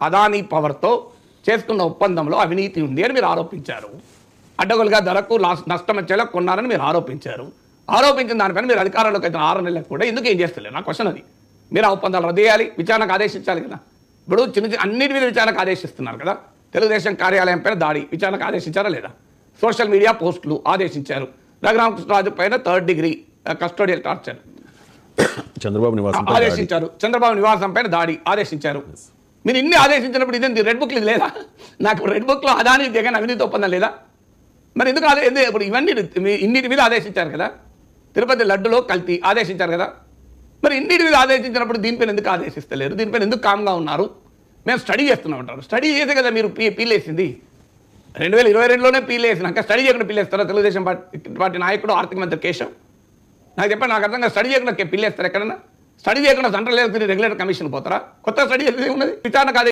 అదానీ పవర్తో చేసుకున్న ఒప్పందంలో అవినీతి ఉంది అని మీరు ఆరోపించారు. అడ్డగోలుగా ధరకు నష్టం వచ్చేలా కొన్నారని మీరు ఆరోపించారు. ఆరోపించిన దానిపైన మీరు అధికారంలోకి అయితే 6 నెలలకు కూడా ఎందుకు ఏం చేస్తలేరు? నా క్వశ్చన్ అది. మీరు ఆ ఒప్పందాలు రద్దు చేయాలి, విచారణకు ఆదేశించాలి కదా. ఇప్పుడు చిన్న అన్నిటి మీద విచారణకు ఆదేశిస్తున్నారు కదా. తెలుగుదేశం కార్యాలయం పైన దాడి విచారణకు ఆదేశించారా లేదా? సోషల్ మీడియా పోస్టులు ఆదేశించారు. రఘురామకృష్ణరాజు పైన 3rd degree custodial torture Chandrababu నివాసం ఆదేశించారు. చంద్రబాబు నివాసం పైన దాడి ఆదేశించారు. మీరు ఇన్ని ఆదేశించినప్పుడు ఇదేంటి రెడ్ బుక్లు ఇది లేదా? నాకు రెడ్ బుక్లో అదాని జగన్ అవినీతి ఒప్పందం లేదా? మరి ఎందుకు ఇప్పుడు ఇవన్నీ ఇన్నిటి మీద ఆదేశించారు కదా. తిరుపతి లడ్డులో కల్తీ ఆదేశించారు కదా. మరి ఇన్నిటి మీద ఆదేశించినప్పుడు దీనిపైన ఎందుకు ఆదేశిస్తలేరు? దీనిపైన ఎందుకు కామ్గా ఉన్నారు? మేము స్టడీ చేస్తున్నాం అంటారు. స్టడీ చేసే కదా మీరు పీలేసింది. 2022లోనే పీలేసినాక స్టడీ చేయకుండా పీలేస్తారా? తెలుగుదేశం పార్టీ నాయకుడు ఆర్థిక మంత్రి కేశవ్ నాకు చెప్పండి. నాకు అర్థంగా స్టడీ చేయకుండా పిల్లేస్తారు ఎక్కడన్నా? స్టడీ చేయకుండా సెంట్రల్ రెగ్యులేటర్ కమిషన్ పోతారా? కొత్త స్టడీ చేసేది ఉన్నది విచారణ కాదు.